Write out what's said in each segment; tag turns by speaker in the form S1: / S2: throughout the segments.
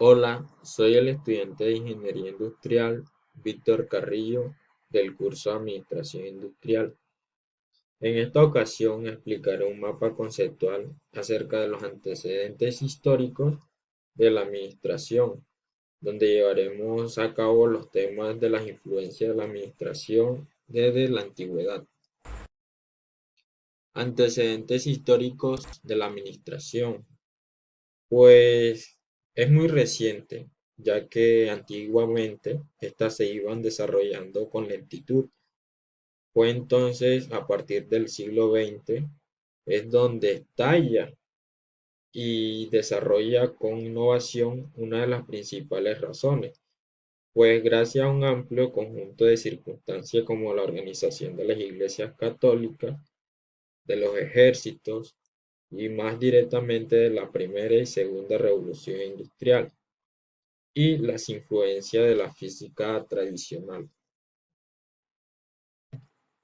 S1: Hola, soy el estudiante de Ingeniería Industrial Víctor Carrillo del curso Administración Industrial. En esta ocasión explicaré un mapa conceptual acerca de los antecedentes históricos de la administración, donde llevaremos a cabo los temas de las influencias de la administración desde la antigüedad. Antecedentes históricos de la administración. Pues es muy reciente, ya que antiguamente estas se iban desarrollando con lentitud. Fue entonces a partir del siglo XX es donde estalla y desarrolla con innovación una de las principales razones, pues gracias a un amplio conjunto de circunstancias como la organización de las iglesias católicas, de los ejércitos y más directamente de la primera y segunda revolución industrial y las influencias de la física tradicional.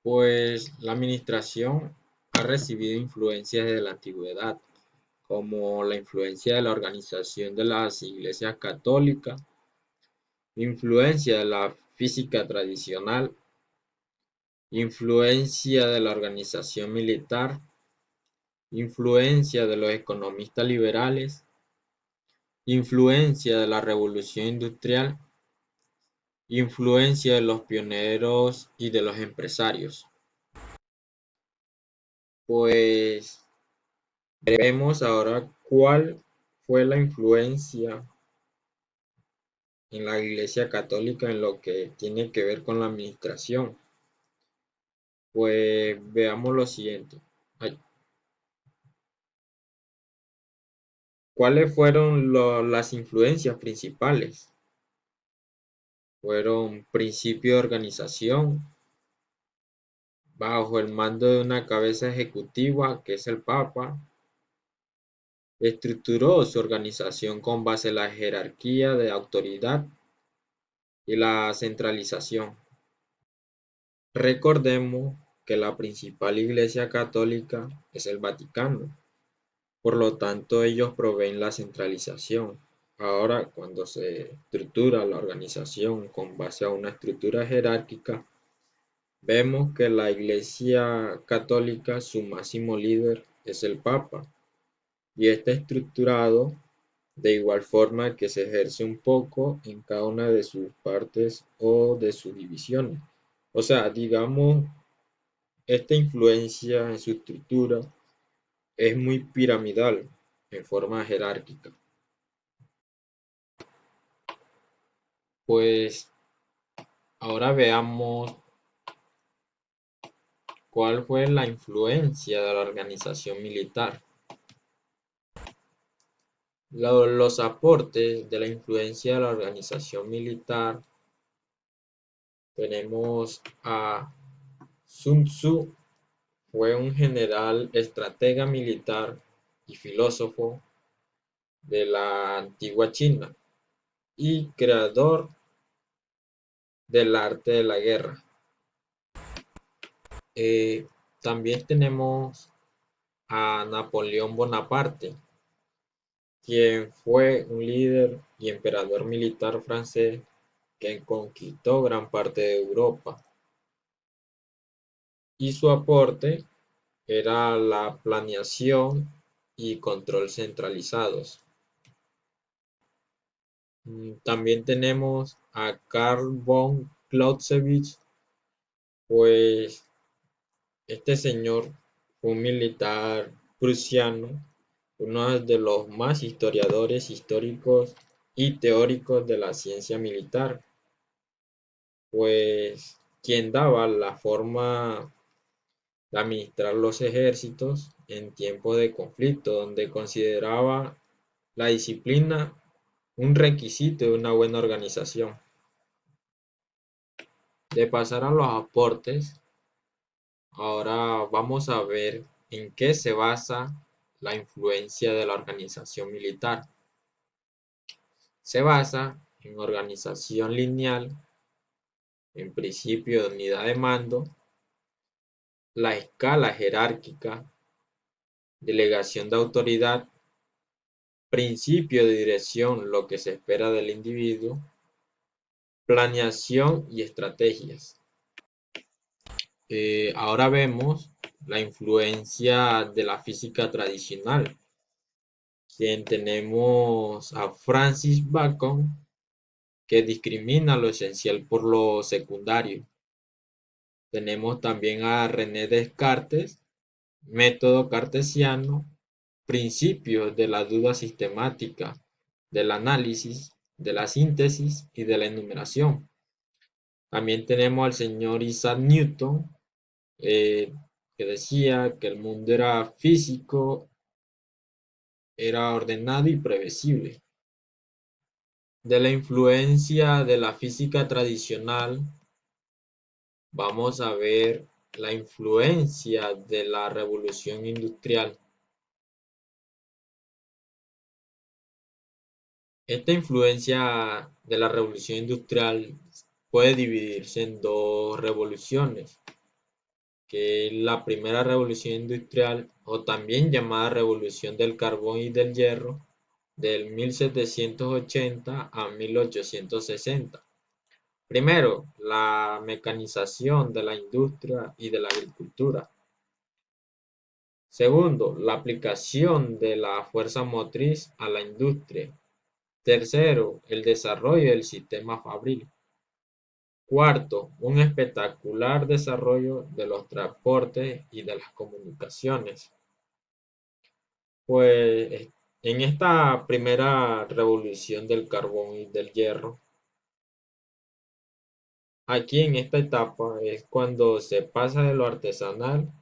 S1: Pues la administración ha recibido influencias de la antigüedad, como la influencia de la organización de las iglesias católicas, influencia de la física tradicional, influencia de la organización militar, influencia de los economistas liberales, influencia de la revolución industrial, influencia de los pioneros y de los empresarios. Pues vemos ahora cuál fue la influencia en la Iglesia Católica en lo que tiene que ver con la administración. Pues veamos lo siguiente. Ay, ¿cuáles fueron las influencias principales? Fueron principio de organización bajo el mando de una cabeza ejecutiva que es el Papa. Estructuró su organización con base en la jerarquía de autoridad y la centralización. Recordemos que la principal iglesia católica es el Vaticano, por lo tanto ellos proveen la centralización. Ahora, cuando se estructura la organización con base a una estructura jerárquica, vemos que la iglesia católica, su máximo líder es el Papa, y está estructurado de igual forma que se ejerce un poco en cada una de sus partes o de sus divisiones. O sea, digamos, esta influencia en su estructura es muy piramidal, en forma jerárquica. Pues ahora veamos cuál fue la influencia de la organización militar. Los aportes de la influencia de la organización militar tenemos a Sun Tzu. Fue un general, estratega militar y filósofo de la antigua China y creador del arte de la guerra. Eh, También tenemos a Napoleón Bonaparte, quien fue un líder y emperador militar francés que conquistó gran parte de Europa, y su aporte era la planeación y control centralizados. También tenemos a Karl von Clausewitz, pues este señor fue un militar prusiano, uno de los más historiadores históricos y teóricos de la ciencia militar, pues quien daba la forma de administrar los ejércitos en tiempos de conflicto, donde consideraba la disciplina un requisito de una buena organización. De pasar a los aportes, ahora vamos a ver en qué se basa la influencia de la organización militar. Se basa en organización lineal, en principio de unidad de mando, la escala jerárquica, delegación de autoridad, principio de dirección, lo que se espera del individuo, planeación y estrategias. Ahora vemos la influencia de la física tradicional. Tenemos a Francis Bacon, que discrimina lo esencial por lo secundario. Tenemos también a René Descartes, método cartesiano, principios de la duda sistemática, del análisis, de la síntesis y de la enumeración. También tenemos al señor Isaac Newton, eh, que decía que el mundo era físico, era ordenado y previsible. De la influencia de la física tradicional, vamos a ver la influencia de la revolución industrial. Esta influencia de la revolución industrial puede dividirse en dos revoluciones, que es la primera revolución industrial, o también llamada revolución del carbón y del hierro, del 1780 a 1860. Primero, la mecanización de la industria y de la agricultura. Segundo, la aplicación de la fuerza motriz a la industria. Tercero, el desarrollo del sistema fabril. Cuarto, un espectacular desarrollo de los transportes y de las comunicaciones. Pues en esta primera revolución del carbón y del hierro, aquí en esta etapa es cuando se pasa de lo artesanal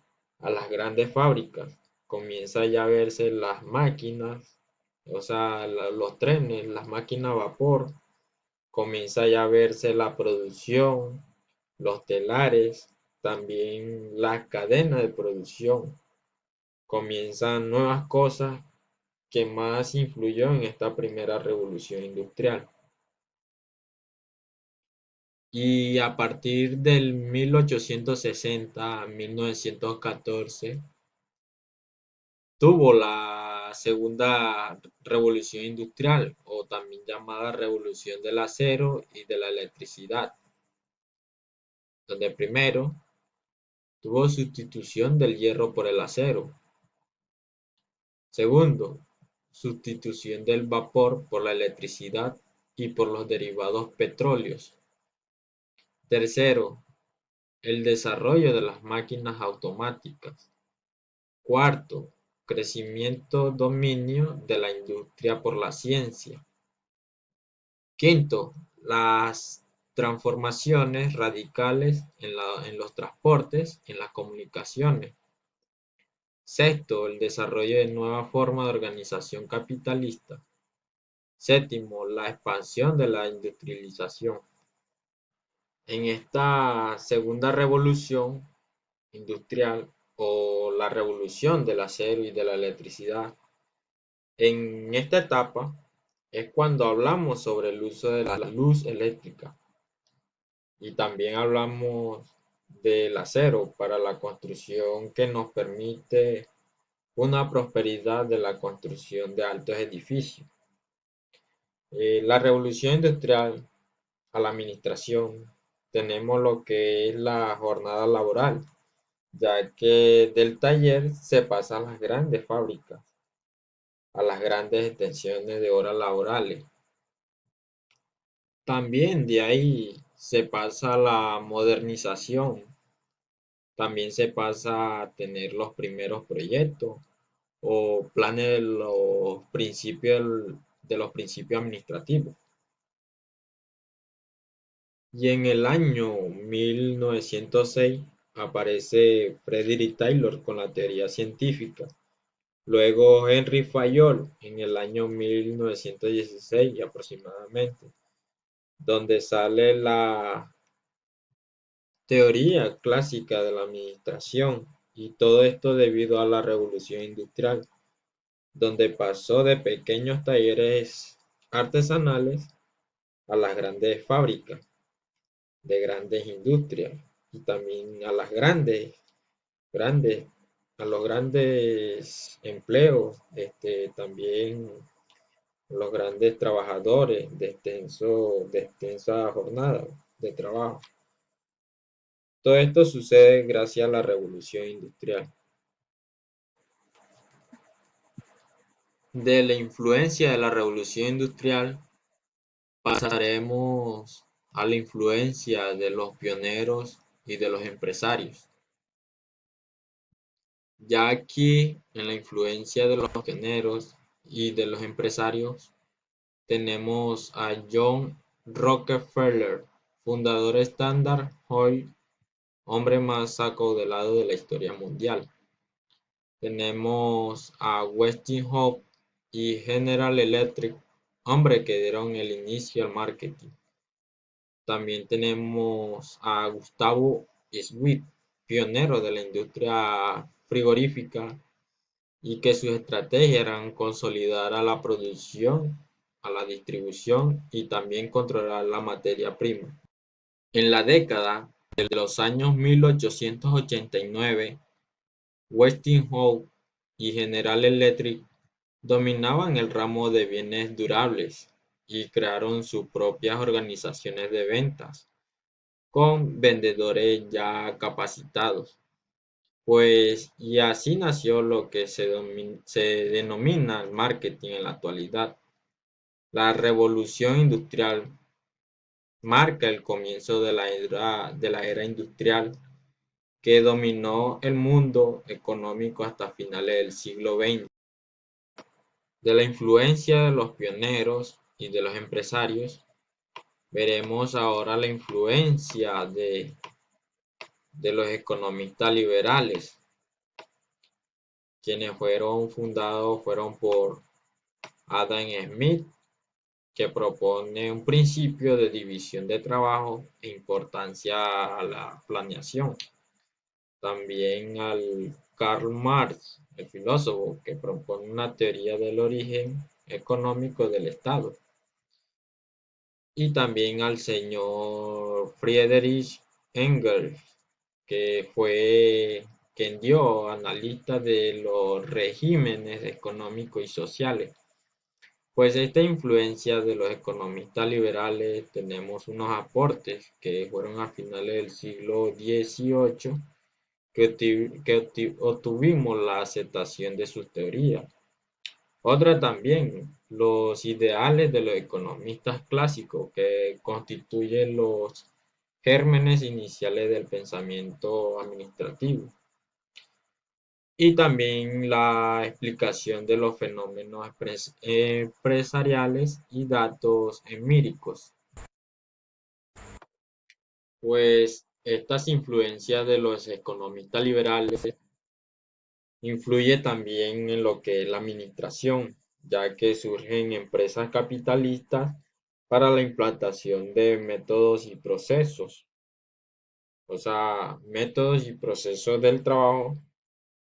S1: a las grandes fábricas. Comienza ya a verse las máquinas, o sea, los trenes, las máquinas a vapor. Comienza ya a verse la producción, los telares, también la cadena de producción. Comienzan nuevas cosas que más influyó en esta primera revolución industrial. Y a partir del 1860 a 1914 tuvo la segunda revolución industrial, o también llamada revolución del acero y de la electricidad, donde primero tuvo sustitución del hierro por el acero. Segundo, sustitución del vapor por la electricidad y por los derivados petróleos. Tercero, el desarrollo de las máquinas automáticas. Cuarto, crecimiento dominio de la industria por la ciencia. Quinto, las transformaciones radicales en los transportes, en las comunicaciones. Sexto, el desarrollo de nueva forma de organización capitalista. Séptimo, la expansión de la industrialización. En esta segunda revolución industrial, o la revolución del acero y de la electricidad, en esta etapa es cuando hablamos sobre el uso de la luz eléctrica, y también hablamos del acero para la construcción, que nos permite una prosperidad de la construcción de altos edificios. La revolución industrial, a la administración, tenemos lo que es la jornada laboral, ya que del taller se pasa a las grandes fábricas, a las grandes extensiones de horas laborales. También de ahí se pasa a la modernización, también se pasa a tener los primeros proyectos o planes de los principios administrativos. Y en el año 1906 aparece Frederick Taylor con la teoría científica. Luego Henry Fayol en el año 1916 aproximadamente, donde sale la teoría clásica de la administración, y todo esto debido a la revolución industrial, donde pasó de pequeños talleres artesanales a las grandes fábricas de grandes industrias, y también a las grandes, a los grandes empleos, también los grandes trabajadores de extensa jornada de trabajo. Todo esto sucede gracias a la revolución industrial. De la influencia de la revolución industrial pasaremos a la influencia de los pioneros y de los empresarios. Ya aquí, en la influencia de los pioneros y de los empresarios, tenemos a John Rockefeller, fundador de Standard Oil, hombre más acaudalado de la historia mundial. Tenemos a Westinghouse y General Electric, hombre que dieron el inicio al marketing. También tenemos a Gustavo Schmidt, pionero de la industria frigorífica y que sus estrategias eran consolidar a la producción, a la distribución y también controlar la materia prima. En la década de los años 1889, Westinghouse y General Electric dominaban el ramo de bienes durables y crearon sus propias organizaciones de ventas con vendedores ya capacitados. Pues y así nació lo que se denomina el marketing en la actualidad. La revolución industrial marca el comienzo de la era industrial que dominó el mundo económico hasta finales del siglo XX. De la influencia de los pioneros y de los empresarios, veremos ahora la influencia de los economistas liberales, quienes fueron por Adam Smith, que propone un principio de división de trabajo e importancia a la planeación. También al Karl Marx, el filósofo, que propone una teoría del origen económico del Estado. Y también al señor Friedrich Engels, que fue quien dio analista de los regímenes económicos y sociales. Pues esta influencia de los economistas liberales tenemos unos aportes que fueron a finales del siglo XVIII que obtuvimos la aceptación de sus teorías. Otra también, los ideales de los economistas clásicos que constituyen los gérmenes iniciales del pensamiento administrativo. Y también la explicación de los fenómenos empresariales y datos empíricos. Pues estas influencias de los economistas liberales influye también en lo que es la administración, ya que surgen empresas capitalistas para la implantación de métodos y procesos, o sea, métodos y procesos del trabajo,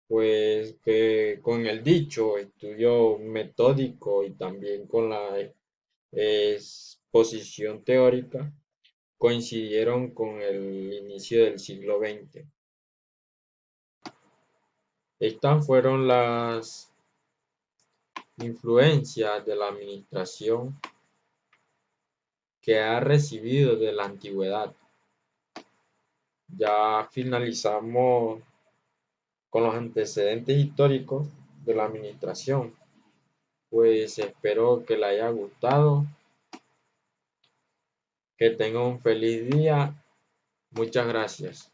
S1: pues que con el dicho, estudio metódico y también con la exposición teórica, coincidieron con el inicio del siglo XX. Estas fueron las influencias de la administración que ha recibido de la antigüedad. Ya finalizamos con los antecedentes históricos de la administración. Pues espero que le haya gustado, que tenga un feliz día. Muchas gracias.